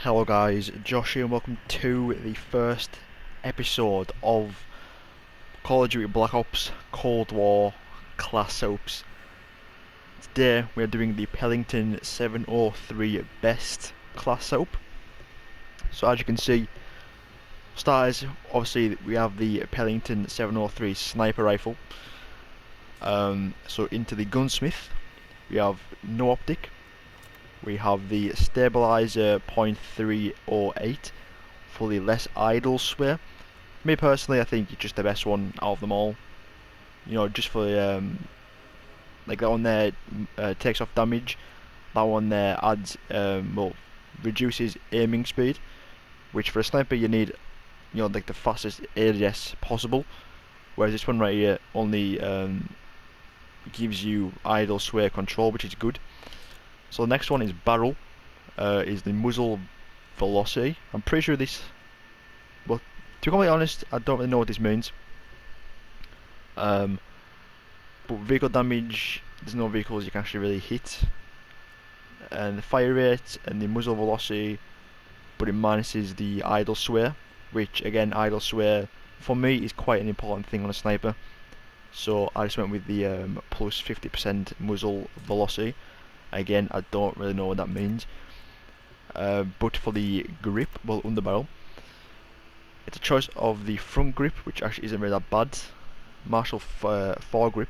Hello guys, Josh here and welcome to the first episode of Call of Duty Black Ops Cold War class soaps. Today we are doing the Pelington 703 best class soap. So as you can see, starters, obviously we have the Pelington 703 sniper rifle. So into the gunsmith, we have no optic. We have the stabilizer .308 for the less idle swear. Me personally, I think it's just the best one out of them all. You know, just for like that one there takes off damage. That one there adds reduces aiming speed, which for a sniper you need, you know, like the fastest ADS possible. Whereas this one right here only gives you idle swear control, which is good. So the next one is barrel, is the muzzle velocity. I'm pretty sure this, well, to be completely honest, I don't really know what this means. But vehicle damage, there's no vehicles you can actually really hit. And the fire rate and the muzzle velocity, but it minuses the idle swear, which again, idle swear for me is quite an important thing on a sniper. So I just went with the plus 50% muzzle velocity. Again, I don't really know what that means. But for the grip, well, underbarrel, it's a choice of the front grip, which actually isn't really that bad. Marshall foregrip,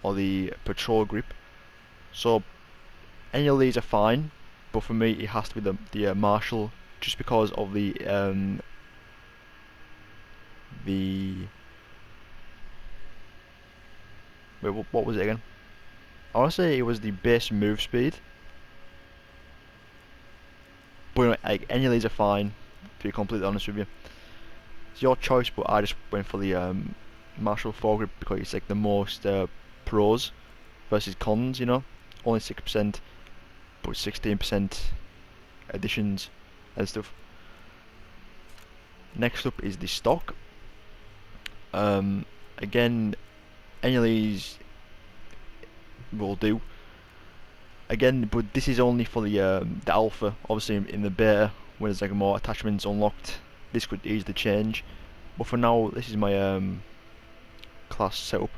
or the patrol grip. So any of these are fine, but for me it has to be the Marshall, just because of the wait, what was it again? I want to say it was the base move speed, but anyway, like, any of these are fine, to be completely honest with you. It's your choice, but I just went for the Marshall foregrip because it's like the most pros versus cons, you know. Only 6%, but 16% additions and stuff. Next up is the stock. Again, any of these will do. Again, but this is only for the alpha. Obviously, in the beta, when there's like more attachments unlocked, this could easily change. But for now, this is my class setup.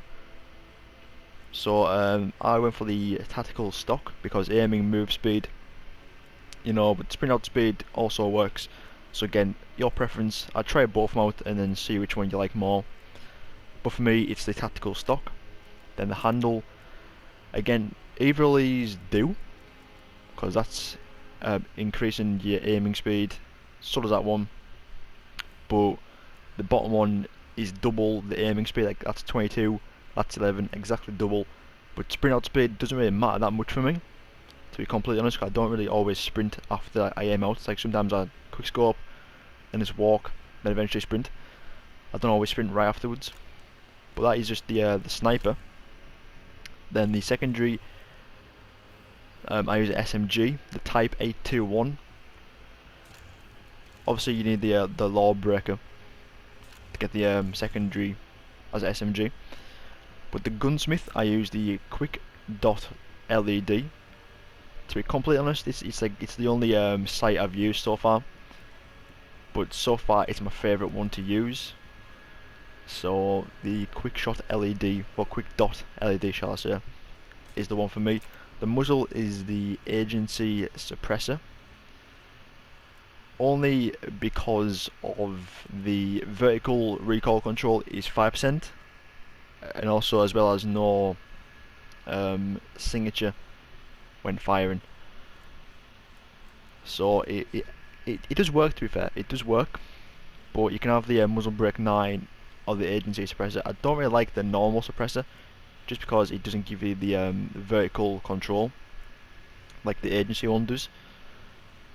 So I went for the tactical stock because aiming, move speed, you know, but sprint out speed also works. So again, your preference. I'd try both out and then see which one you like more. But for me, it's the tactical stock. Then the handle. Again, either of these do, because that's increasing your aiming speed. So does that one. But the bottom one is double the aiming speed. Like that's 22, that's 11, exactly double. But sprint out speed doesn't really matter that much for me, to be completely honest. Cause I don't really always sprint after I aim out. It's like sometimes I quick scope, then just walk, then eventually sprint. I don't always sprint right afterwards. But that is just the sniper. Then the secondary, I use an SMG, the Type 821. Obviously, you need the Lawbreaker to get the secondary as an SMG. But the gunsmith, I use the Quick Dot LED. To be completely honest, it's the only sight I've used so far. But so far, it's my favourite one to use. So the Quick Shot LED, or Quick Dot LED, shall I say, is the one for me. The muzzle is the agency suppressor, only because of the vertical recoil control is 5%, and also as well as no signature when firing. So it does work, to be fair, it does work, but you can have the muzzle brake 9 or the agency suppressor. I don't really like the normal suppressor, just because it doesn't give you the vertical control like the agency one does.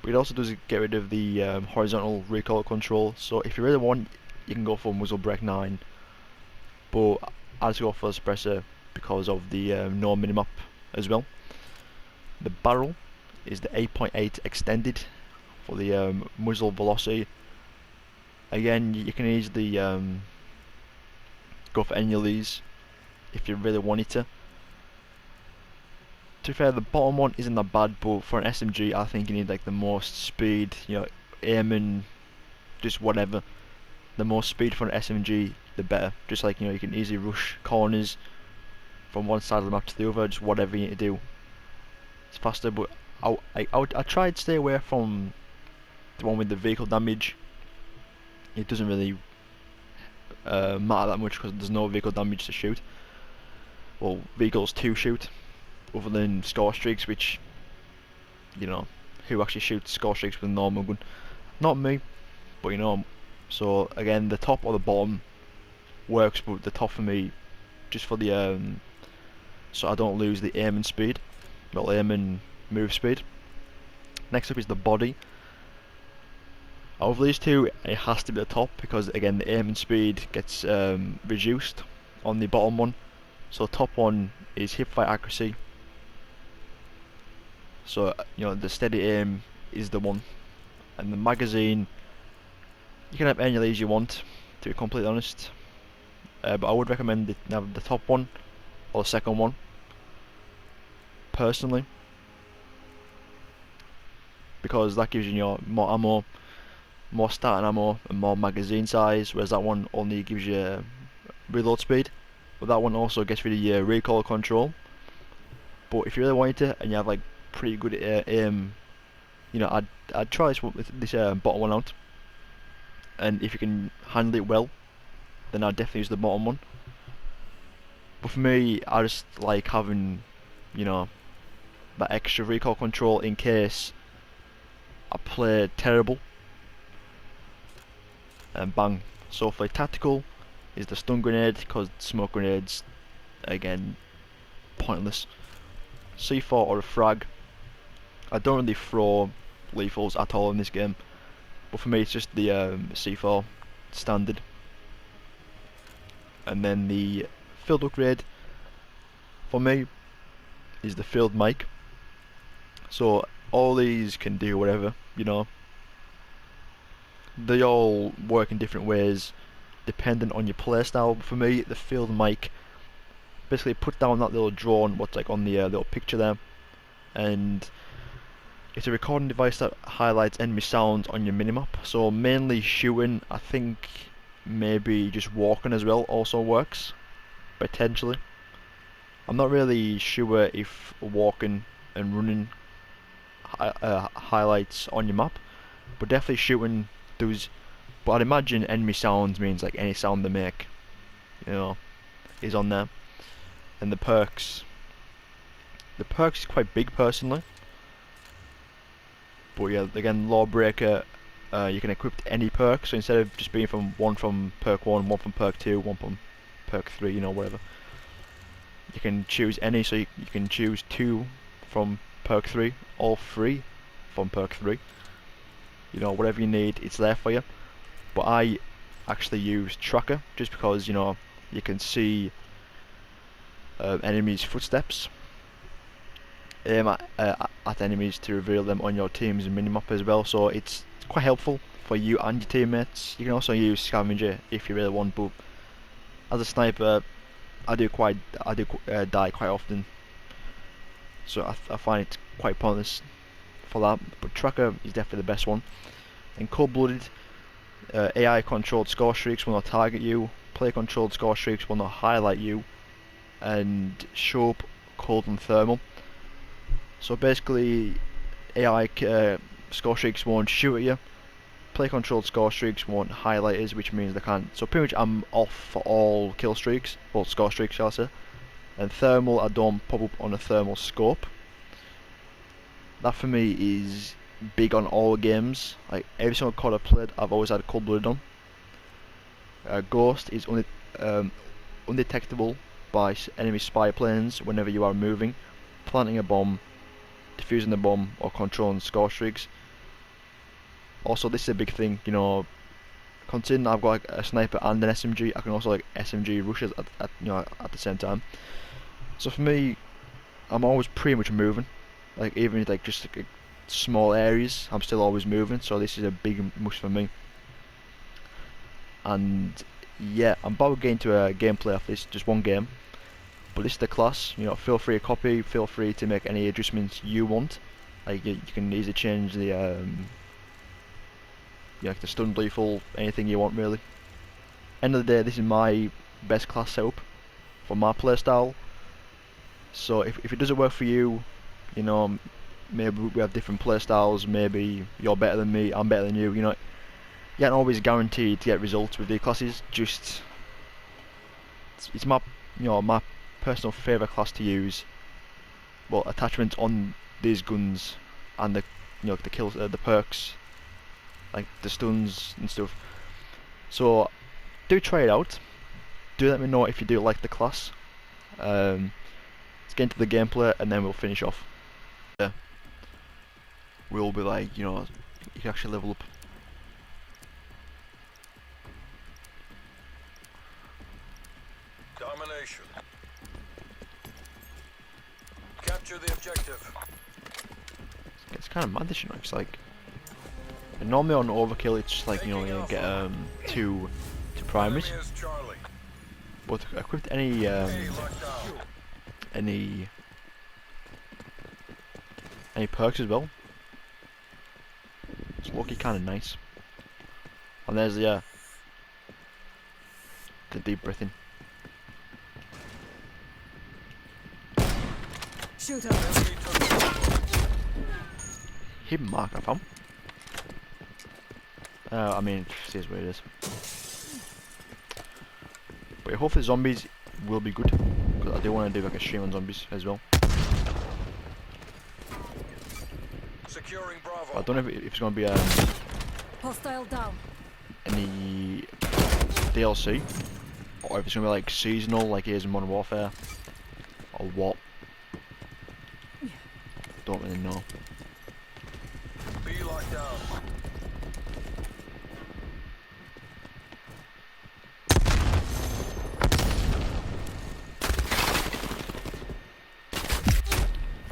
But it also does get rid of the horizontal recoil control. So if you really want, you can go for muzzle brake 9. But I just go for the suppressor because of the no minimap as well. The barrel is the 8.8 extended for the muzzle velocity. Again, you can easily go for any of these if you really wanted to. To be fair, the bottom one isn't that bad, but for an SMG, I think you need like the most speed. Aiming, just whatever. The more speed for an SMG, the better. Just like you can easily rush corners from one side of the map to the other. Just whatever you need to do, it's faster. But I tried to stay away from the one with the vehicle damage. It doesn't really matter that much because there's no vehicle damage to shoot. Well, vehicles to shoot, other than score streaks, which who actually shoots score streaks with a normal gun? Not me, but So again, the top or the bottom works, but the top for me, just for the so I don't lose the aim and speed, well, aim and move speed. Next up is the body. Out of these two, it has to be the top because again the aim and speed gets reduced on the bottom one. So top one is hipfire accuracy. So the steady aim is the one, and the magazine, you can have any of these you want, to be completely honest. But I would recommend have the top one or the second one, personally, because that gives you more ammo, more starting ammo, and more magazine size. Whereas that one only gives you reload speed, but that one also gets rid of your recoil control. But if you really want it and you have like pretty good aim, I'd try this bottom one out. And if you can handle it well, then I'd definitely use the bottom one. But for me, I just like having, that extra recoil control in case I play terrible. And bang. So for tactical, is the stun grenade, because smoke grenades, again, pointless. C4 or a frag. I don't really throw lethals at all in this game, but for me it's just the C4 standard. And then the field upgrade for me is the field mic. So all these can do whatever, they all work in different ways dependent on your playstyle. But for me, the field mic, basically put down that little drone, what's like on the little picture there, and it's a recording device that highlights enemy sounds on your minimap. So mainly shooting, I think maybe just walking as well also works, potentially. I'm not really sure if walking and running highlights on your map, but definitely shooting does. But I'd imagine enemy sounds means like any sound they make, is on there. And the perks is quite big personally. But yeah, again, Lawbreaker, you can equip any perk, so instead of just being one from perk 1, one from perk 2, one from perk 3, whatever, you can choose any, so you can choose 2 from perk 3, or 3 from perk 3, whatever you need, it's there for you. But I actually use Tracker, just because, you can see enemies' footsteps, aim at enemies to reveal them on your team's minimap as well, so it's quite helpful for you and your teammates. You can also use Scavenger if you really want, but as a sniper, I do die quite often, so I find it quite pointless for that. But Tracker is definitely the best one. And Cold-Blooded, AI controlled score streaks will not target you, player controlled score streaks will not highlight you, and show up cold and thermal. So basically, AI score streaks won't shoot at you, player controlled score streaks won't highlight us, which means they can't. So pretty much I'm off for all kill streaks, well, score streaks shall I say. And thermal, I don't pop up on a thermal scope. That for me is big on all games. Like every single COD I've played, I've always had Cold-Blooded on. Ghost is undetectable by enemy spy planes whenever you are moving, planting a bomb, defusing the bomb, or controlling score streaks. Also, this is a big thing, considering I've got like a sniper and an SMG, I can also like SMG rushes at the same time. So for me, I'm always pretty much moving, like even like just like small areas, I'm still always moving. So this is a big must for me. And yeah, I'm about to get into a gameplay of this, just one game, but But this is the class. You know, feel free to copy. Feel free to make any adjustments you want. Like you can easily change the like the stun lethal, anything you want really. End of the day, this is my best class setup for my playstyle. So if it doesn't work for you, you know, maybe we have different playstyles. Maybe you're better than me, I'm better than you. You know, you ain't always guaranteed to get results with these classes. Just it's my my personal favourite class to use. Well, attachments on these guns and the the kills, the perks, like the stuns and stuff. So do try it out. Do let me know if you do like the class. Let's get into the gameplay and then we'll finish off. Yeah. We'll be like, you can actually level up. Domination. Capture the objective. It's kind of mad this, it's like normally on overkill it's just like you get two primaries, but equipped any perks as well. It's lucky, kind of nice. And there's the deep breathing. Shoot Hidden mark I found. I mean, it is what it is. But hopefully zombies will be good, because I do want to do like a stream on zombies as well. Securing Bravo. I don't know if it's going to be hostile down. any DLC, or if it's going to be like seasonal, like it is in Modern Warfare, or what. Don't really know. Be locked down.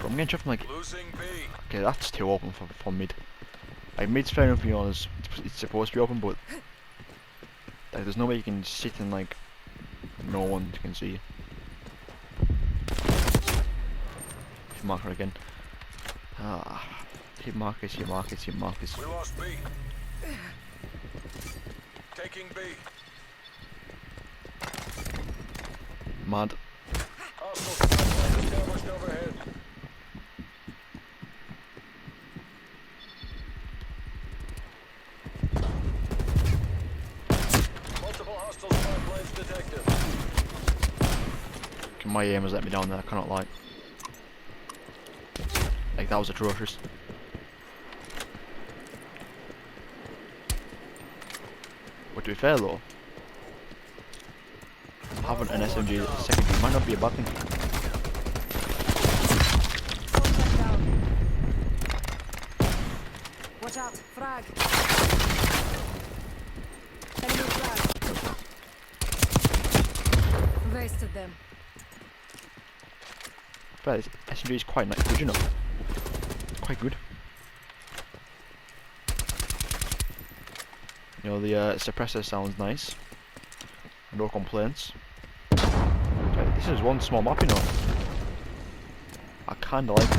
I'm getting shot from like. Losing B. Okay, that's too open for mid. Like mid's fair enough, it's supposed to be open, but like there's no way you can sit and like no one can see you. Hit marker again. Hit markers, hit markers, hit markers. We lost B. Taking B. Mad. Hostile spotlight established overhead. Multiple hostile spy planes detected. My aim has let me down there, I cannot lie. Like that was atrocious. But to be fair though, having an SMG secondary might not be a bad thing. Watch out, frag. Enemy frag. Wasted them. Fair, this SMG is quite nice, good, It's quite good. The suppressor sounds nice. No complaints. Okay, this is one small map, I kinda like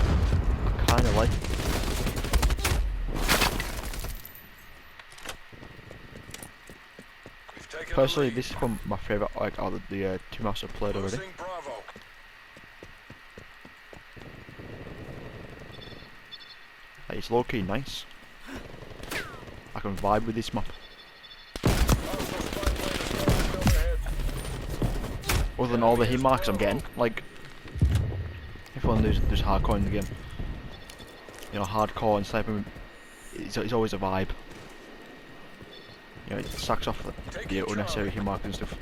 it. Personally, this is one of my favourite out of the 2 maps I've played already. Like, it's low key nice. I can vibe with this map. Other than all the hit marks I'm getting, like everyone there's hardcore in the game. Hardcore and sniping, it's always a vibe. It sacks off the unnecessary hit marks and stuff.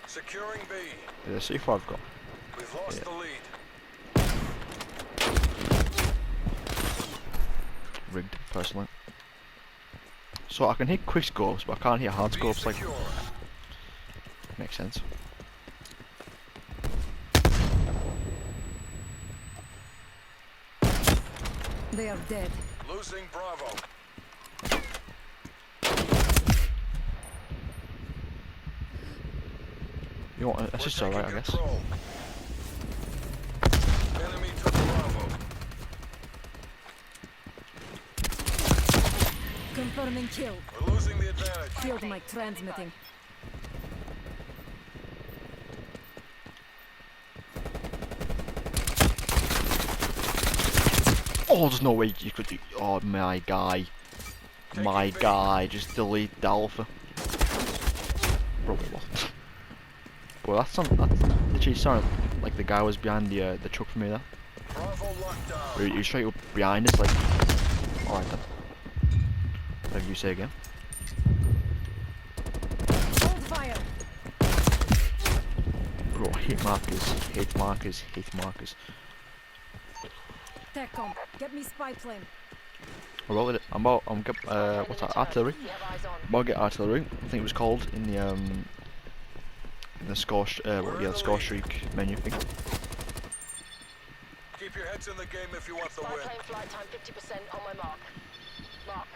Securing B. Let's see if I've got. We've lost the lead. Rigged, personally. So I can hit quick scopes, but I can't hit hard scopes. Like, makes sense. They are dead. Losing Bravo. You know what? That's just alright, I guess. Enemy took Bravo. Confirming kill. We're losing the advantage. Field mic transmitting. Oh, there's no way you could do. Oh, my guy. My guy. Just delete the alpha. Probably wasn't. But that's something. That's literally sounded like the guy was behind the truck for me there. Bravo locked down. He was straight up behind us, like. Alright then. Whatever you say again. Hold fire. Bro, hit markers, hit markers, hit markers. TechCom, get me spy plane. I'm get what's that? Artillery. I'm about to get artillery. I think it was called in the score the score streak menu thing. Keep your heads in the game if you want the Spy win. plane flight time 50% on my mark. Mark.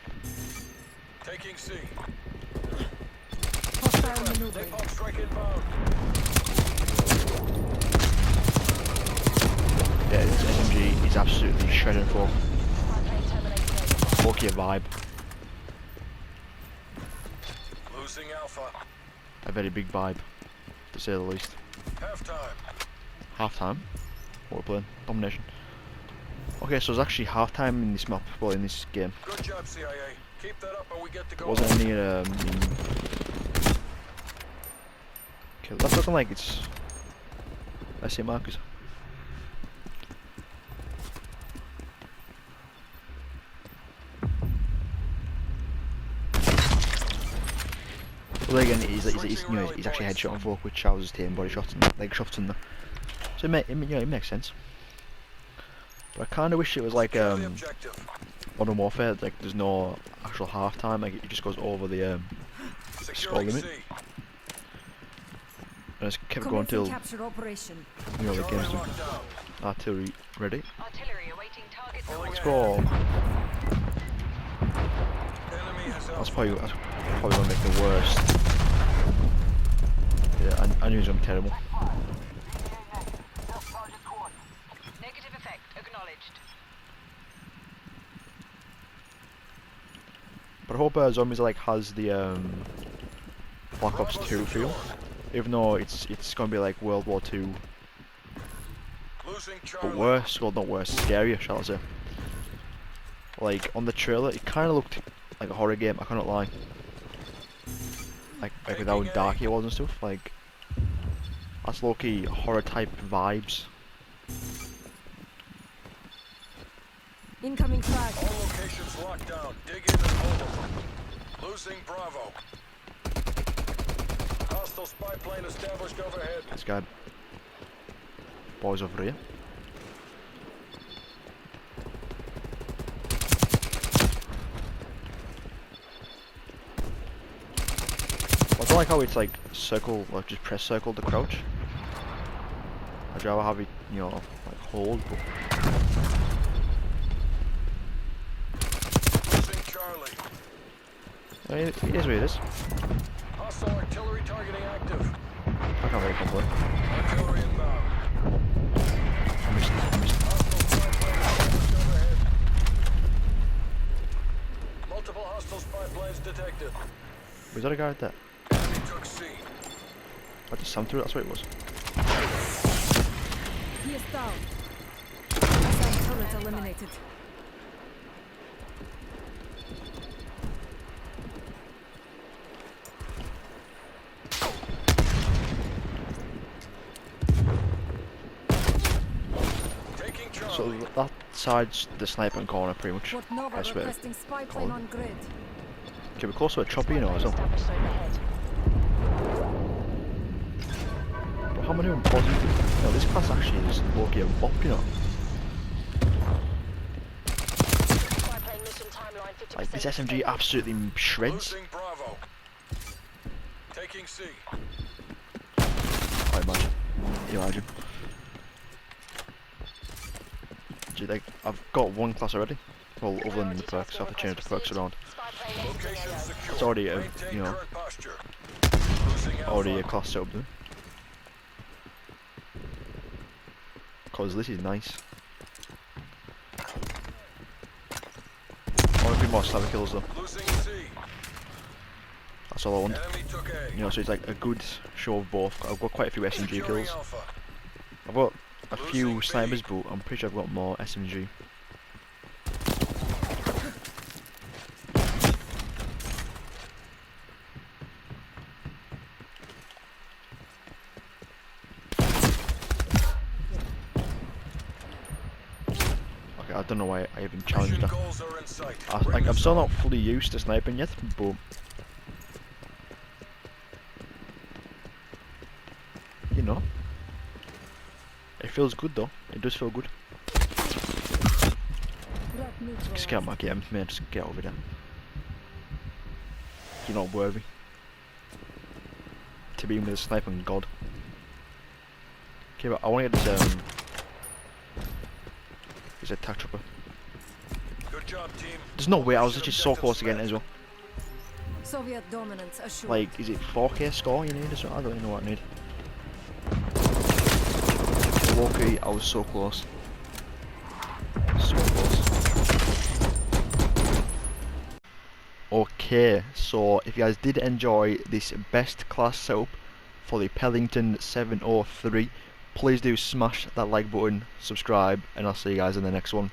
Taking C. Hostile maneuvering. Napalm strike inbound. Yeah, this SMG is absolutely shredding for. Spy plane terminating. Okay vibe. Losing Alpha. A very big vibe, to say the least. Halftime. Half time. What we're playing? Domination. Okay, so there's actually half time in this map, well in this game. Good job, CIA. Keep that up and we get to go. Wasn't any okay, that's looking like it's. I see markers. Well, again, he's you know, he's actually headshot on folk with trousers, taking body shots and leg shots in there. So you know, it makes sense. But I kind of wish it was like Secure the objective. Modern Warfare, like there's no actual half time, like it just goes over the score Securing limit. C. And it's kept going Commencing till capture operation. you know the Charlie game's done. locked down. Artillery ready. Artillery awaiting target. Pulling Let's ahead. go. Enemy has That's Alpha. probably gonna make the worst. Yeah, I knew it was gonna be terrible. Negative effect acknowledged. But I hope Zombies like has the Black Ops 2 feel, even though it's gonna be like World War 2, Losing but Charlie. worse. Well, not worse, scarier, shall I say? Like on the trailer, it kind of looked like a horror game. I cannot lie. Like with how dark it was and stuff. Like that's low-key horror type vibes. Incoming frag. All locations locked down. Dig in and hold them. Losing Bravo. Hostile spy plane established overhead. This guy, boys over here. I don't like how it's like circle, like just press circle to crouch. I'd rather have it, you know, like hold. But Losing Charlie. I mean, it is what it is. Hostile artillery targeting active. I can't really complain. Artillery inbound. I missed. Hostile spy plane established overhead. Multiple hostile spy planes detected. Was that a guy right there? Enemy took C. I just slammed through it, that's what it was. He is down. Missile turret eliminated. Taking Charlie. So that side's the sniping corner pretty much. Fort Nova I swear. requesting spy plane on grid. Okay, we're close to a chopper, you know, as well. Established overhead. But how many of them positive? You know, this class actually is low-key a bop, you know. Spy plane mission timeline 50%. Like this SMG absolutely shreds. Losing Bravo. Taking C. I imagine. You imagine. Gee, like, I've got one class already. Well, other than the perks, I have to change the perks around. Spy plane exiting Location AO. secure. It's already a, Maintain you know, current posture. Losing Alpha. already a class set up there. because this is nice. I want a few more sniper kills though. Losing C. That's all I want. Enemy took A. You know, so it's like a good show of both. I've got quite a few SMG Securing kills. Alpha. I've got a few Losing B. snipers, but I'm pretty sure I've got more SMG. Okay, I don't know why I even challenged Mission her. goals are in sight. Like, I'm still not fully used to sniping yet, but you know, it feels good though. It does feel good. Threat neutralized. Just get out my game, man. Just get over there. You're not worthy to be with a sniping god. Okay, but I want to get this attack trooper. Good job, team. There's no way I was Mission actually so close objectives again as well. Soviet dominance assured. Like, is it 4K score you need or something? I don't even know what I need. Loki, I was so close. So close. Okay, so if you guys did enjoy this best class setup for the Pelington 703, please do smash that like button, subscribe, and I'll see you guys in the next one.